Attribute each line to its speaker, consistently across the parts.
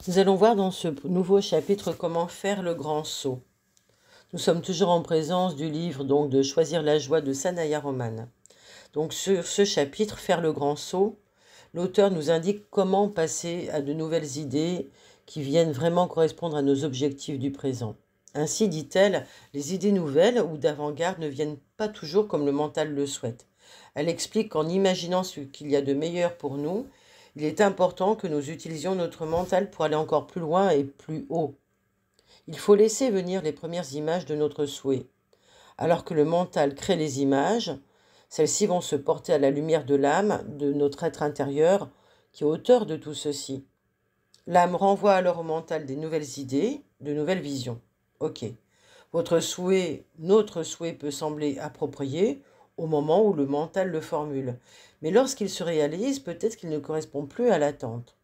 Speaker 1: Nous allons voir dans ce nouveau chapitre comment faire le grand saut. Nous sommes toujours en présence du livre donc de Choisir la joie de Sanaya Roman. Donc sur ce chapitre, faire le grand saut, l'auteur nous indique comment passer à de nouvelles idées qui viennent vraiment correspondre à nos objectifs du présent. Ainsi, dit-elle, les idées nouvelles ou d'avant-garde ne viennent pas toujours comme le mental le souhaite. Elle explique qu'en imaginant ce qu'il y a de meilleur pour nous, il est important que nous utilisions notre mental pour aller encore plus loin et plus haut. Il faut laisser venir les premières images de notre souhait. Alors que le mental crée les images, celles-ci vont se porter à la lumière de l'âme, de notre être intérieur, qui est auteur de tout ceci. L'âme renvoie alors au mental des nouvelles idées, de nouvelles visions. Ok. Votre souhait, notre souhait peut sembler approprié au moment où le mental le formule. Mais lorsqu'il se réalise, peut-être qu'il ne correspond plus à l'attente.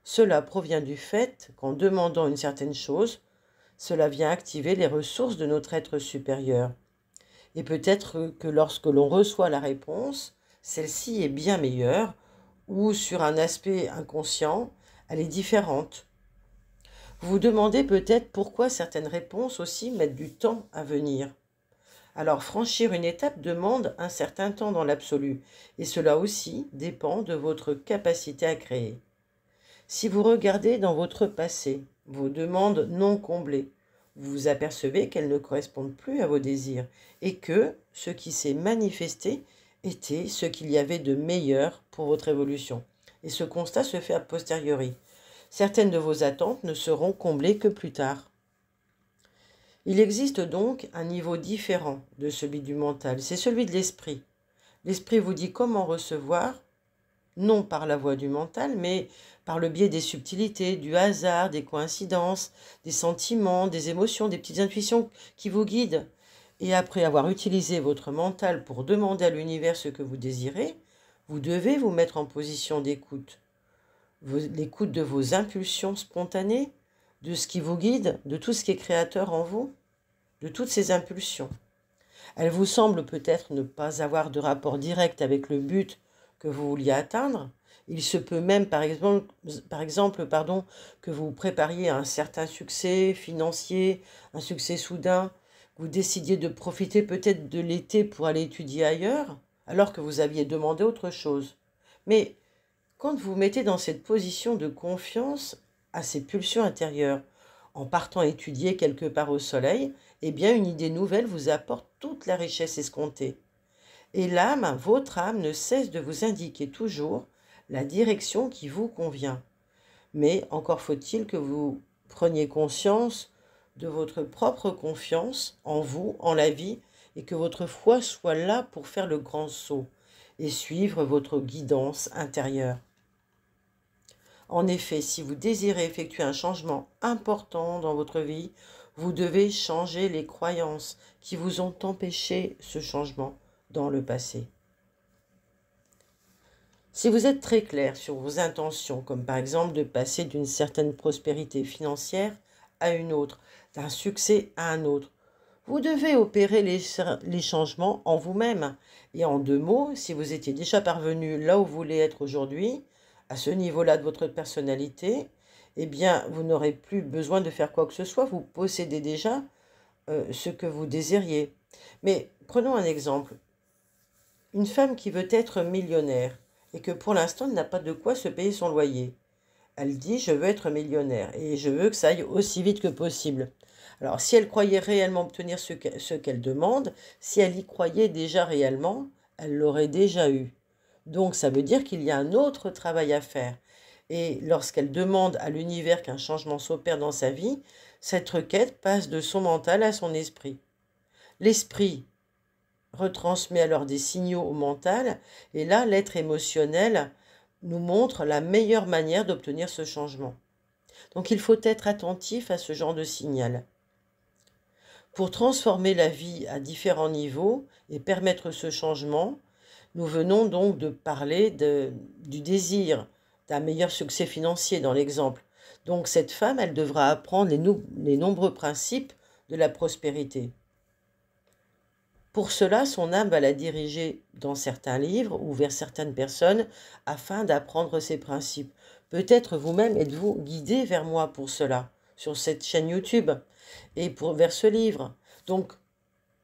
Speaker 1: Cela provient du fait qu'en demandant une certaine chose, cela vient activer les ressources de notre être supérieur. Et peut-être que lorsque l'on reçoit la réponse, celle-ci est bien meilleure, ou sur un aspect inconscient, elle est différente. Vous vous demandez peut-être pourquoi certaines réponses aussi mettent du temps à venir. Alors franchir une étape demande un certain temps dans l'absolu, et cela aussi dépend de votre capacité à créer. Si vous regardez dans votre passé, vos demandes non comblées, vous vous apercevez qu'elles ne correspondent plus à vos désirs et que ce qui s'est manifesté était ce qu'il y avait de meilleur pour votre évolution. Et ce constat se fait a posteriori. Certaines de vos attentes ne seront comblées que plus tard. Il existe donc un niveau différent de celui du mental, c'est celui de l'esprit. L'esprit vous dit comment recevoir, non par la voie du mental, mais par le biais des subtilités, du hasard, des coïncidences, des sentiments, des émotions, des petites intuitions qui vous guident. Et après avoir utilisé votre mental pour demander à l'univers ce que vous désirez, vous devez vous mettre en position d'écoute. L'écoute de vos impulsions spontanées, de ce qui vous guide, de tout ce qui est créateur en vous, de toutes ces impulsions. Elles vous semblent peut-être ne pas avoir de rapport direct avec le but que vous vouliez atteindre. Il se peut même, par exemple, que vous prépariez à un certain succès financier, un succès soudain, que vous décidiez de profiter peut-être de l'été pour aller étudier ailleurs, alors que vous aviez demandé autre chose. Mais quand vous vous mettez dans cette position de confiance à ces pulsions intérieures, en partant étudier quelque part au soleil, eh bien une idée nouvelle vous apporte toute la richesse escomptée. Et l'âme, votre âme, ne cesse de vous indiquer toujours la direction qui vous convient. Mais encore faut-il que vous preniez conscience de votre propre confiance en vous, en la vie, et que votre foi soit là pour faire le grand saut et suivre votre guidance intérieure. En effet, si vous désirez effectuer un changement important dans votre vie, vous devez changer les croyances qui vous ont empêché ce changement dans le passé. Si vous êtes très clair sur vos intentions, comme par exemple de passer d'une certaine prospérité financière à une autre, d'un succès à un autre, vous devez opérer les changements en vous-même. Et en deux mots, si vous étiez déjà parvenu là où vous voulez être aujourd'hui, à ce niveau-là de votre personnalité, eh bien, vous n'aurez plus besoin de faire quoi que ce soit. Vous possédez déjà ce que vous désiriez. Mais prenons un exemple. Une femme qui veut être millionnaire et que pour l'instant n'a pas de quoi se payer son loyer. Elle dit « je veux être millionnaire et je veux que ça aille aussi vite que possible ». Alors si elle croyait réellement obtenir ce qu'elle demande, si elle y croyait déjà réellement, elle l'aurait déjà eu. Donc ça veut dire qu'il y a un autre travail à faire. Et lorsqu'elle demande à l'univers qu'un changement s'opère dans sa vie, cette requête passe de son mental à son esprit. L'esprit retransmet alors des signaux au mental, et là, l'être émotionnel nous montre la meilleure manière d'obtenir ce changement. Donc il faut être attentif à ce genre de signal. Pour transformer la vie à différents niveaux et permettre ce changement, nous venons donc de parler du désir d'un meilleur succès financier dans l'exemple. Donc cette femme, elle devra apprendre les nombreux principes de la prospérité. Pour cela, son âme va la diriger dans certains livres ou vers certaines personnes afin d'apprendre ces principes. Peut-être vous-même êtes-vous guidé vers moi pour cela, sur cette chaîne YouTube, et vers ce livre. Donc,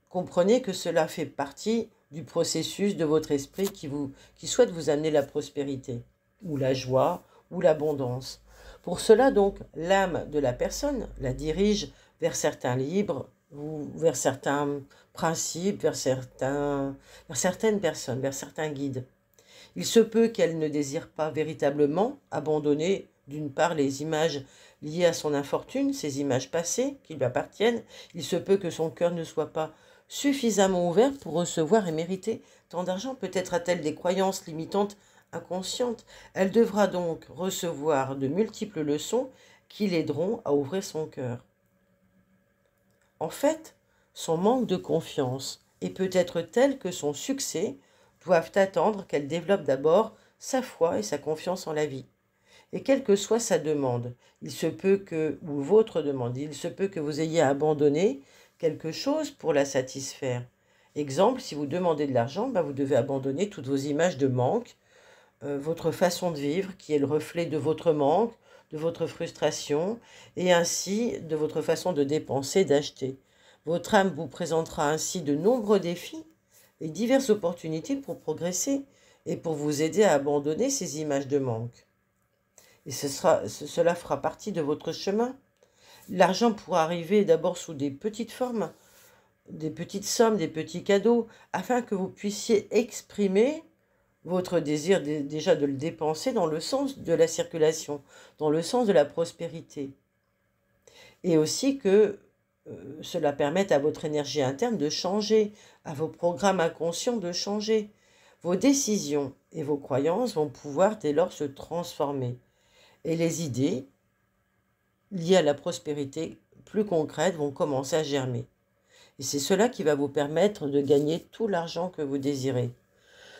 Speaker 1: comprenez que cela fait partie du processus de votre esprit qui souhaite vous amener la prospérité, ou la joie, ou l'abondance. Pour cela, donc, l'âme de la personne la dirige vers certains livres, ou vers certains principes, vers certaines personnes, vers certains guides. Il se peut qu'elle ne désire pas véritablement abandonner, d'une part, les images liées à son infortune, ces images passées qui lui appartiennent. Il se peut que son cœur ne soit pas suffisamment ouvert pour recevoir et mériter tant d'argent. Peut-être a-t-elle des croyances limitantes inconscientes. Elle devra donc recevoir de multiples leçons qui l'aideront à ouvrir son cœur. En fait, son manque de confiance est peut-être tel que son succès doivent attendre qu'elle développe d'abord sa foi et sa confiance en la vie. Et quelle que soit sa demande, il se peut que, ou votre demande, il se peut que vous ayez abandonné quelque chose pour la satisfaire. Exemple, si vous demandez de l'argent, vous devez abandonner toutes vos images de manque, votre façon de vivre qui est le reflet de votre manque, de votre frustration et ainsi de votre façon de dépenser, d'acheter. Votre âme vous présentera ainsi de nombreux défis et diverses opportunités pour progresser et pour vous aider à abandonner ces images de manque. Et cela fera partie de votre chemin. L'argent pourra arriver d'abord sous des petites formes, des petites sommes, des petits cadeaux, afin que vous puissiez exprimer votre désir déjà de le dépenser dans le sens de la circulation, dans le sens de la prospérité. Et aussi que cela permette à votre énergie interne de changer, à vos programmes inconscients de changer. Vos décisions et vos croyances vont pouvoir dès lors se transformer. Et les idées liées à la prospérité plus concrètes vont commencer à germer. Et c'est cela qui va vous permettre de gagner tout l'argent que vous désirez.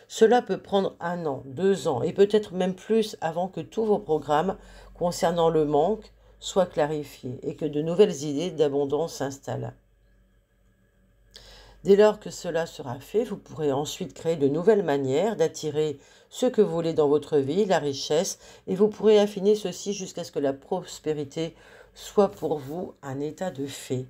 Speaker 1: Cela peut prendre 1 an, 2 ans et peut-être même plus avant que tous vos programmes concernant le manque soient clarifiés et que de nouvelles idées d'abondance s'installent. Dès lors que cela sera fait, vous pourrez ensuite créer de nouvelles manières d'attirer ce que vous voulez dans votre vie, la richesse, et vous pourrez affiner ceci jusqu'à ce que la prospérité soit pour vous un état de fait.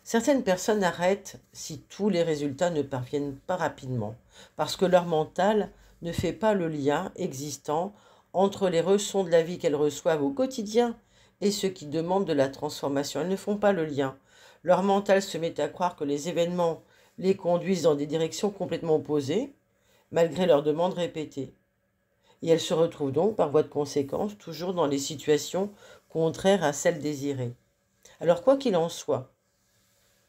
Speaker 1: Certaines personnes arrêtent si tous les résultats ne parviennent pas rapidement, parce que leur mental ne fait pas le lien existant entre les leçons de la vie qu'elles reçoivent au quotidien et ceux qui demandent de la transformation. Elles ne font pas le lien. Leur mental se met à croire que les événements les conduisent dans des directions complètement opposées, malgré leurs demandes répétées. Et elles se retrouvent donc, par voie de conséquence, toujours dans les situations contraires à celles désirées. Alors, quoi qu'il en soit,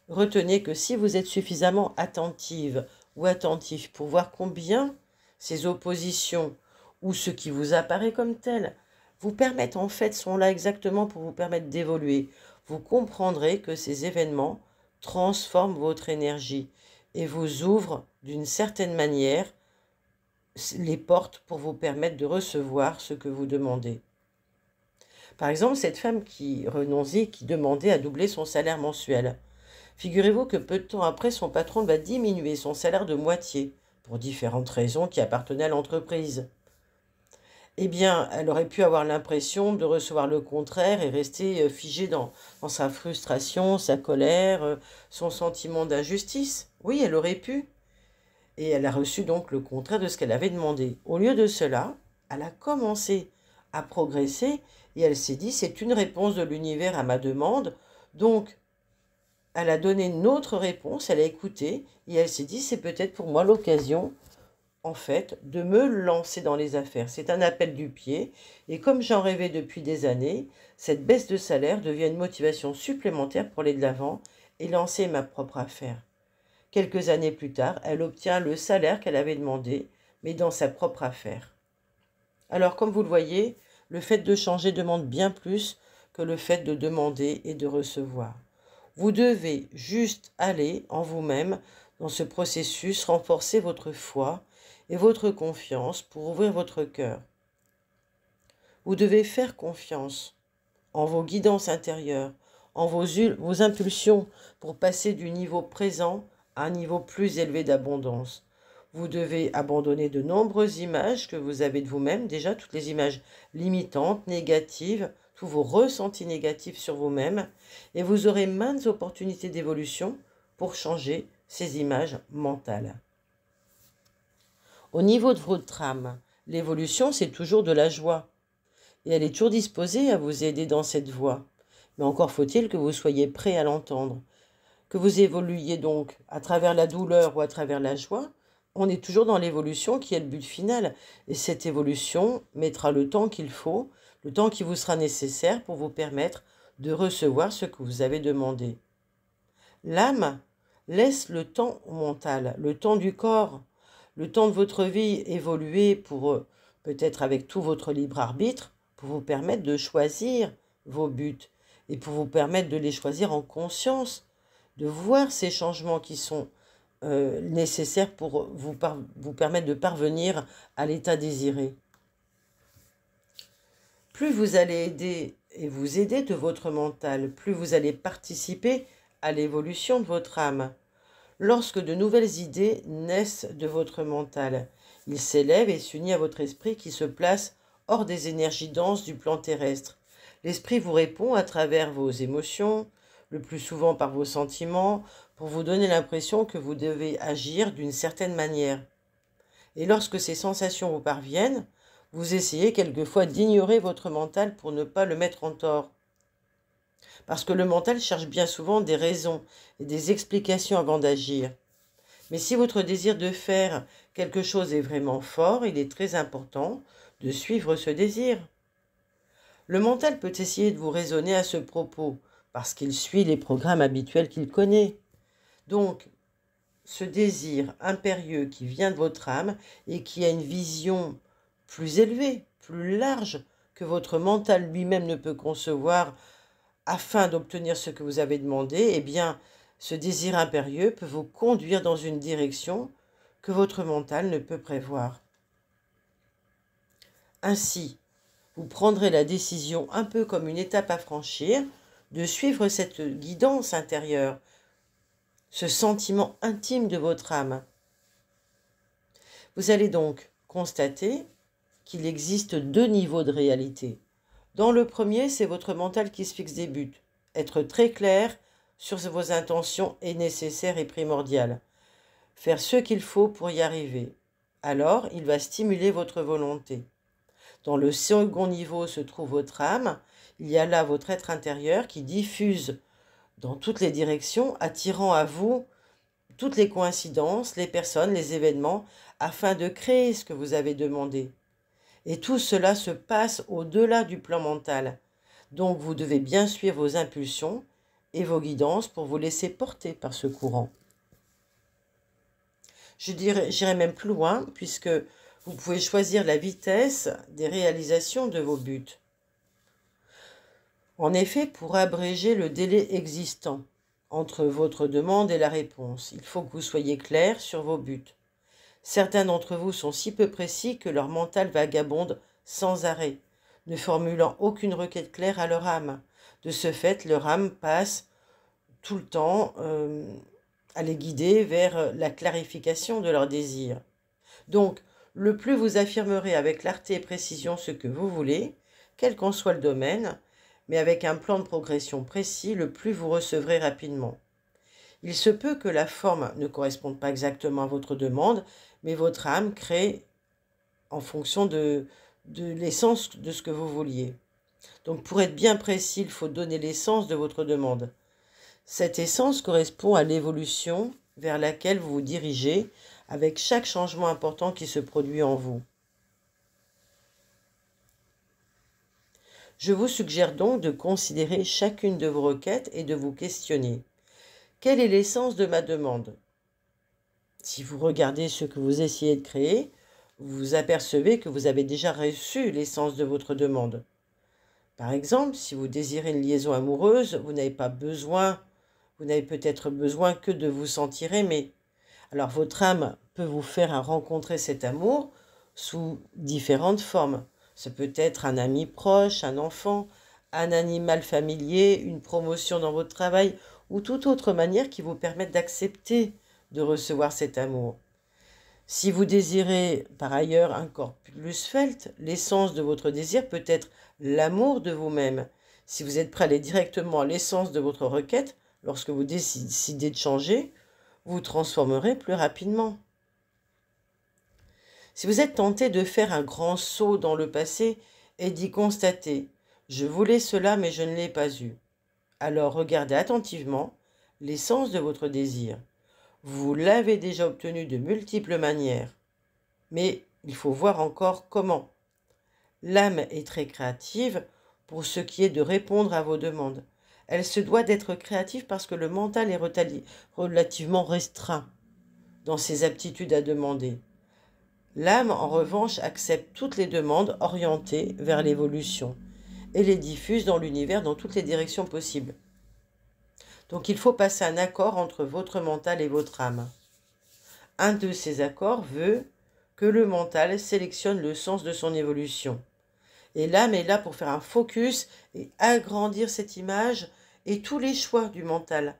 Speaker 1: retenez que si vous êtes suffisamment attentive ou attentif pour voir combien ces oppositions ou ce qui vous apparaît comme tel vous permettent en fait, sont là exactement pour vous permettre d'évoluer, vous comprendrez que ces événements transforment votre énergie et vous ouvrent d'une certaine manière les portes pour vous permettre de recevoir ce que vous demandez. Par exemple, cette femme qui renonçait, qui demandait à doubler son salaire mensuel. Figurez-vous que peu de temps après, son patron va diminuer son salaire de moitié, pour différentes raisons qui appartenaient à l'entreprise. Eh bien, elle aurait pu avoir l'impression de recevoir le contraire et rester figée dans sa frustration, sa colère, son sentiment d'injustice. Oui, elle aurait pu. Et elle a reçu donc le contraire de ce qu'elle avait demandé. Au lieu de cela, elle a commencé à progresser et elle s'est dit, c'est une réponse de l'univers à ma demande, donc elle a donné une autre réponse, elle a écouté et elle s'est dit, c'est peut-être pour moi l'occasion, en fait, de me lancer dans les affaires. C'est un appel du pied et comme j'en rêvais depuis des années, cette baisse de salaire devient une motivation supplémentaire pour aller de l'avant et lancer ma propre affaire. Quelques années plus tard, elle obtient le salaire qu'elle avait demandé, mais dans sa propre affaire. Alors, comme vous le voyez, le fait de changer demande bien plus que le fait de demander et de recevoir. Vous devez juste aller en vous-même dans ce processus, renforcer votre foi et votre confiance pour ouvrir votre cœur. Vous devez faire confiance en vos guidances intérieures, en vos impulsions pour passer du niveau présent à un niveau plus élevé d'abondance. Vous devez abandonner de nombreuses images que vous avez de vous-même, déjà toutes les images limitantes, négatives, tous vos ressentis négatifs sur vous-même, et vous aurez maintes opportunités d'évolution pour changer ces images mentales. Au niveau de votre âme, l'évolution, c'est toujours de la joie, et elle est toujours disposée à vous aider dans cette voie. Mais encore faut-il que vous soyez prêt à l'entendre. Que vous évoluiez donc à travers la douleur ou à travers la joie, on est toujours dans l'évolution qui est le but final. Et cette évolution mettra le temps qu'il faut, le temps qui vous sera nécessaire pour vous permettre de recevoir ce que vous avez demandé. L'âme laisse le temps au mental, le temps du corps, le temps de votre vie évoluer pour, peut-être avec tout votre libre arbitre, pour vous permettre de choisir vos buts et pour vous permettre de les choisir en conscience, de voir ces changements qui sont nécessaires pour vous permettre de parvenir à l'état désiré. Plus vous allez aider et vous aider de votre mental, plus vous allez participer à l'évolution de votre âme. Lorsque de nouvelles idées naissent de votre mental, il s'élève et s'unit à votre esprit qui se place hors des énergies denses du plan terrestre. L'esprit vous répond à travers vos émotions, le plus souvent par vos sentiments, pour vous donner l'impression que vous devez agir d'une certaine manière. Et lorsque ces sensations vous parviennent, vous essayez quelquefois d'ignorer votre mental pour ne pas le mettre en tort. Parce que le mental cherche bien souvent des raisons et des explications avant d'agir. Mais si votre désir de faire quelque chose est vraiment fort, il est très important de suivre ce désir. Le mental peut essayer de vous raisonner à ce propos, parce qu'il suit les programmes habituels qu'il connaît. Donc, ce désir impérieux qui vient de votre âme et qui a une vision plus élevée, plus large, que votre mental lui-même ne peut concevoir afin d'obtenir ce que vous avez demandé, eh bien, ce désir impérieux peut vous conduire dans une direction que votre mental ne peut prévoir. Ainsi, vous prendrez la décision, un peu comme une étape à franchir, de suivre cette guidance intérieure, ce sentiment intime de votre âme. Vous allez donc constater qu'il existe deux niveaux de réalité. Dans le premier, c'est votre mental qui se fixe des buts. Être très clair sur vos intentions est nécessaire et primordial. Faire ce qu'il faut pour y arriver. Alors, il va stimuler votre volonté. Dans le second niveau se trouve votre âme. Il y a là votre être intérieur qui diffuse dans toutes les directions, attirant à vous toutes les coïncidences, les personnes, les événements, afin de créer ce que vous avez demandé. Et tout cela se passe au-delà du plan mental. Donc vous devez bien suivre vos impulsions et vos guidances pour vous laisser porter par ce courant. J'irai même plus loin, puisque vous pouvez choisir la vitesse des réalisations de vos buts. En effet, pour abréger le délai existant entre votre demande et la réponse, il faut que vous soyez clair sur vos buts. Certains d'entre vous sont si peu précis que leur mental vagabonde sans arrêt, ne formulant aucune requête claire à leur âme. De ce fait, leur âme passe tout le temps à les guider vers la clarification de leurs désirs. Donc, le plus vous affirmerez avec clarté et précision ce que vous voulez, quel qu'en soit le domaine, mais avec un plan de progression précis, le plus vous recevrez rapidement. Il se peut que la forme ne corresponde pas exactement à votre demande, mais votre âme crée en fonction de l'essence de ce que vous vouliez. Donc pour être bien précis, il faut donner l'essence de votre demande. Cette essence correspond à l'évolution vers laquelle vous vous dirigez avec chaque changement important qui se produit en vous. Je vous suggère donc de considérer chacune de vos requêtes et de vous questionner. Quelle est l'essence de ma demande? Si vous regardez ce que vous essayez de créer, vous apercevez que vous avez déjà reçu l'essence de votre demande. Par exemple, si vous désirez une liaison amoureuse, vous n'avez peut-être besoin que de vous sentir aimé. Alors votre âme peut vous faire rencontrer cet amour sous différentes formes. Ce peut être un ami proche, un enfant, un animal familier, une promotion dans votre travail ou toute autre manière qui vous permette d'accepter de recevoir cet amour. Si vous désirez par ailleurs un corps plus svelte, l'essence de votre désir peut être l'amour de vous-même. Si vous êtes prêt à aller directement à l'essence de votre requête, lorsque vous décidez de changer, vous transformerez plus rapidement. Si vous êtes tenté de faire un grand saut dans le passé et d'y constater « Je voulais cela mais je ne l'ai pas eu », alors regardez attentivement l'essence de votre désir. Vous l'avez déjà obtenu de multiples manières, mais il faut voir encore comment. L'âme est très créative pour ce qui est de répondre à vos demandes. Elle se doit d'être créative parce que le mental est relativement restreint dans ses aptitudes à demander. L'âme, en revanche, accepte toutes les demandes orientées vers l'évolution et les diffuse dans l'univers dans toutes les directions possibles. Donc il faut passer un accord entre votre mental et votre âme. Un de ces accords veut que le mental sélectionne le sens de son évolution. Et l'âme est là pour faire un focus et agrandir cette image et tous les choix du mental.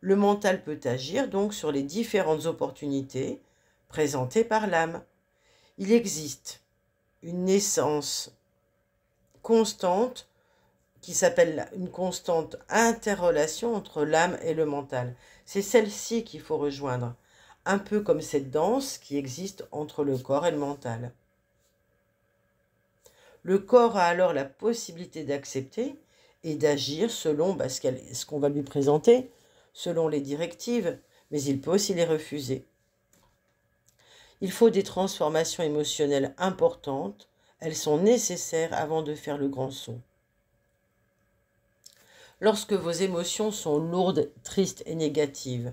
Speaker 1: Le mental peut agir donc sur les différentes opportunités présentées par l'âme. Il existe une essence constante qui s'appelle une constante interrelation entre l'âme et le mental. C'est celle-ci qu'il faut rejoindre, un peu comme cette danse qui existe entre le corps et le mental. Le corps a alors la possibilité d'accepter et d'agir selon ce qu'on va lui présenter, selon les directives, mais il peut aussi les refuser. Il faut des transformations émotionnelles importantes, elles sont nécessaires avant de faire le grand saut. Lorsque vos émotions sont lourdes, tristes et négatives,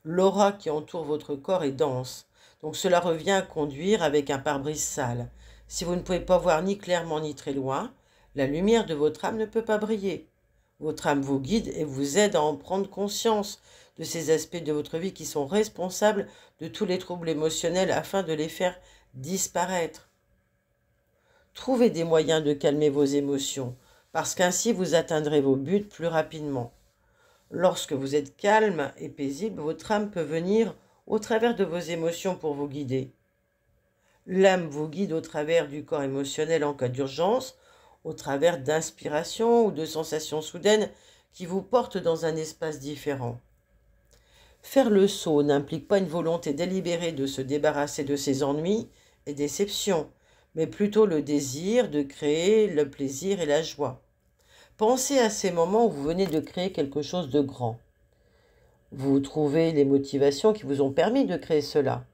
Speaker 1: l'aura qui entoure votre corps est dense, donc cela revient à conduire avec un pare-brise sale. Si vous ne pouvez pas voir ni clairement ni très loin, la lumière de votre âme ne peut pas briller. Votre âme vous guide et vous aide à en prendre conscience de ces aspects de votre vie qui sont responsables de tous les troubles émotionnels afin de les faire disparaître. Trouvez des moyens de calmer vos émotions, parce qu'ainsi vous atteindrez vos buts plus rapidement. Lorsque vous êtes calme et paisible, votre âme peut venir au travers de vos émotions pour vous guider. L'âme vous guide au travers du corps émotionnel en cas d'urgence, au travers d'inspirations ou de sensations soudaines qui vous portent dans un espace différent. Faire le saut n'implique pas une volonté délibérée de se débarrasser de ses ennuis et déceptions, mais plutôt le désir de créer le plaisir et la joie. Pensez à ces moments où vous venez de créer quelque chose de grand. Vous trouvez les motivations qui vous ont permis de créer cela.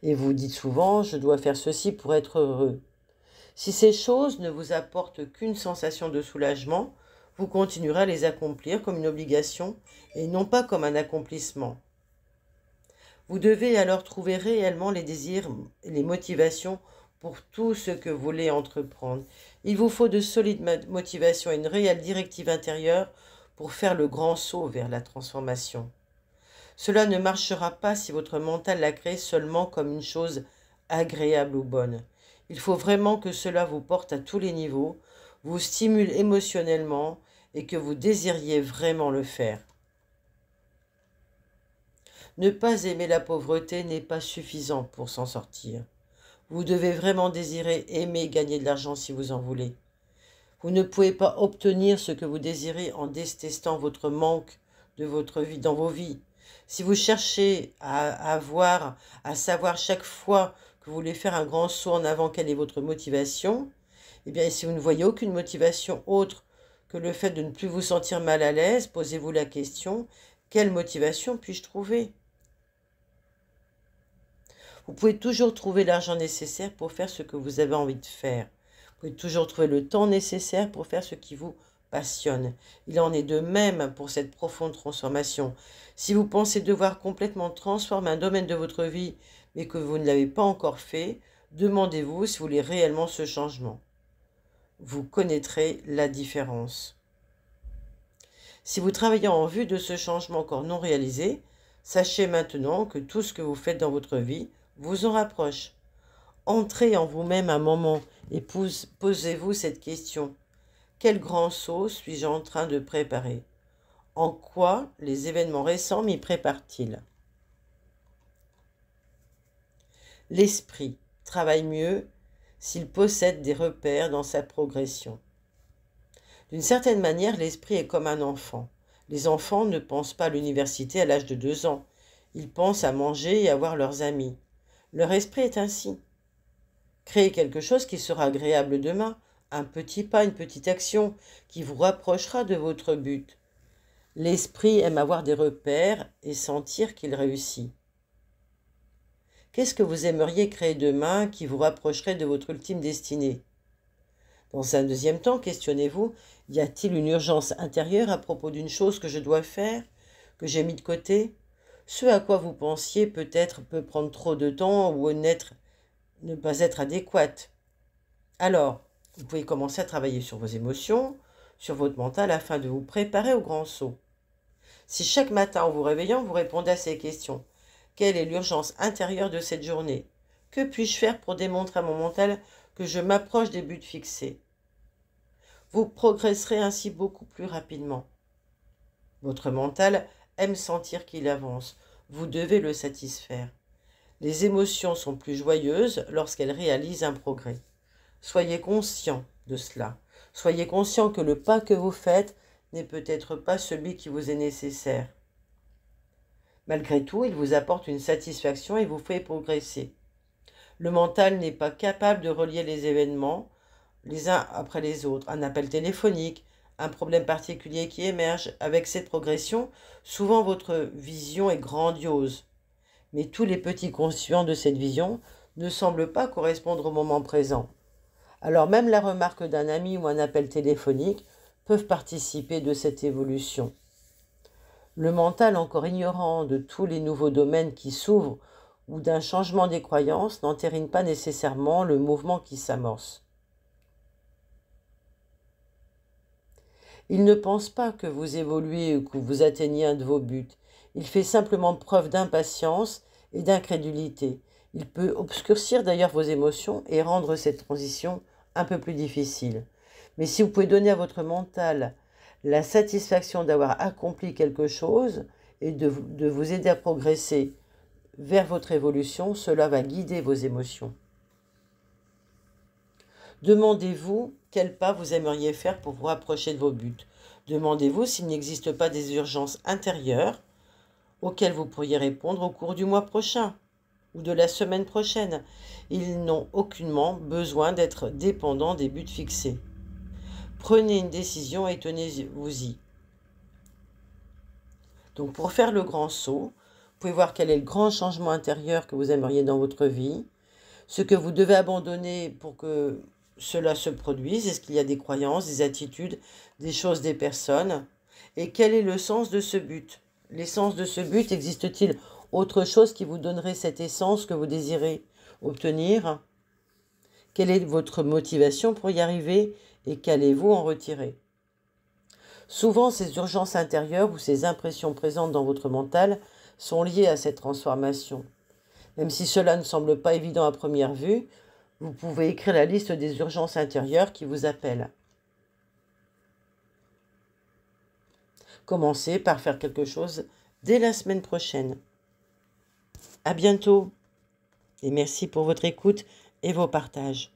Speaker 1: Et vous dites souvent « je dois faire ceci pour être heureux ». Si ces choses ne vous apportent qu'une sensation de soulagement, vous continuerez à les accomplir comme une obligation et non pas comme un accomplissement. Vous devez alors trouver réellement les désirs et les motivations pour tout ce que vous voulez entreprendre. Il vous faut de solides motivations et une réelle directive intérieure pour faire le grand saut vers la transformation. Cela ne marchera pas si votre mental la crée seulement comme une chose agréable ou bonne. Il faut vraiment que cela vous porte à tous les niveaux, vous stimule émotionnellement et que vous désiriez vraiment le faire. Ne pas aimer la pauvreté n'est pas suffisant pour s'en sortir. Vous devez vraiment désirer, aimer, gagner de l'argent si vous en voulez. Vous ne pouvez pas obtenir ce que vous désirez en détestant votre manque de votre vie dans vos vies. Si vous cherchez à savoir chaque fois que vous voulez faire un grand saut en avant quelle est votre motivation, eh bien si vous ne voyez aucune motivation autre que le fait de ne plus vous sentir mal à l'aise, posez-vous la question, quelle motivation puis-je trouver ? Vous pouvez toujours trouver l'argent nécessaire pour faire ce que vous avez envie de faire. Vous pouvez toujours trouver le temps nécessaire pour faire ce qui vous passionne. Il en est de même pour cette profonde transformation. Si vous pensez devoir complètement transformer un domaine de votre vie, mais que vous ne l'avez pas encore fait, demandez-vous si vous voulez réellement ce changement. Vous connaîtrez la différence. Si vous travaillez en vue de ce changement encore non réalisé, sachez maintenant que tout ce que vous faites dans votre vie vous en rapproche. Entrez en vous-même un moment et posez-vous cette question. Quel grand saut suis-je en train de préparer ? En quoi les événements récents m'y préparent-ils ? L'esprit travaille mieux s'il possède des repères dans sa progression. D'une certaine manière, l'esprit est comme un enfant. Les enfants ne pensent pas à l'université à l'âge de 2 ans. Ils pensent à manger et à voir leurs amis. Leur esprit est ainsi. Créez quelque chose qui sera agréable demain, un petit pas, une petite action qui vous rapprochera de votre but. L'esprit aime avoir des repères et sentir qu'il réussit. Qu'est-ce que vous aimeriez créer demain qui vous rapprocherait de votre ultime destinée? Dans un deuxième temps, questionnez-vous, y a-t-il une urgence intérieure à propos d'une chose que je dois faire, que j'ai mis de côté? Ce à quoi vous pensiez peut-être peut prendre trop de temps ou ne pas être adéquate. Alors, vous pouvez commencer à travailler sur vos émotions, sur votre mental afin de vous préparer au grand saut. Si chaque matin en vous réveillant, vous répondez à ces questions. Quelle est l'urgence intérieure de cette journée? Que puis-je faire pour démontrer à mon mental que je m'approche des buts fixés? Vous progresserez ainsi beaucoup plus rapidement. Votre mental aime sentir qu'il avance. Vous devez le satisfaire. Les émotions sont plus joyeuses lorsqu'elles réalisent un progrès. Soyez conscient de cela. Soyez conscient que le pas que vous faites n'est peut-être pas celui qui vous est nécessaire. Malgré tout, il vous apporte une satisfaction et vous fait progresser. Le mental n'est pas capable de relier les événements les uns après les autres. Un appel téléphonique, un problème particulier qui émerge. Avec cette progression, souvent votre vision est grandiose. Mais tous les petits conscients de cette vision ne semblent pas correspondre au moment présent. Alors même la remarque d'un ami ou un appel téléphonique peuvent participer de cette évolution. Le mental, encore ignorant de tous les nouveaux domaines qui s'ouvrent ou d'un changement des croyances, n'entérine pas nécessairement le mouvement qui s'amorce. Il ne pense pas que vous évoluez ou que vous atteigniez un de vos buts. Il fait simplement preuve d'impatience et d'incrédulité. Il peut obscurcir d'ailleurs vos émotions et rendre cette transition un peu plus difficile. Mais si vous pouvez donner à votre mental la satisfaction d'avoir accompli quelque chose et de vous aider à progresser vers votre évolution, cela va guider vos émotions. Demandez-vous quel pas vous aimeriez faire pour vous rapprocher de vos buts. Demandez-vous s'il n'existe pas des urgences intérieures auxquelles vous pourriez répondre au cours du mois prochain ou de la semaine prochaine. Ils n'ont aucunement besoin d'être dépendants des buts fixés. Prenez une décision et tenez-vous-y. Donc pour faire le grand saut, vous pouvez voir quel est le grand changement intérieur que vous aimeriez dans votre vie, ce que vous devez abandonner pour que cela se produise. Est-ce qu'il y a des croyances, des attitudes, des choses, des personnes? Et quel est le sens de ce but? L'essence de ce but, existe-t-il autre chose qui vous donnerait cette essence que vous désirez obtenir? Quelle est votre motivation pour y arriver et qu'allez-vous en retirer? Souvent, ces urgences intérieures ou ces impressions présentes dans votre mental sont liées à cette transformation. Même si cela ne semble pas évident à première vue, vous pouvez écrire la liste des urgences intérieures qui vous appellent. Commencez par faire quelque chose dès la semaine prochaine. À bientôt et merci pour votre écoute et vos partages.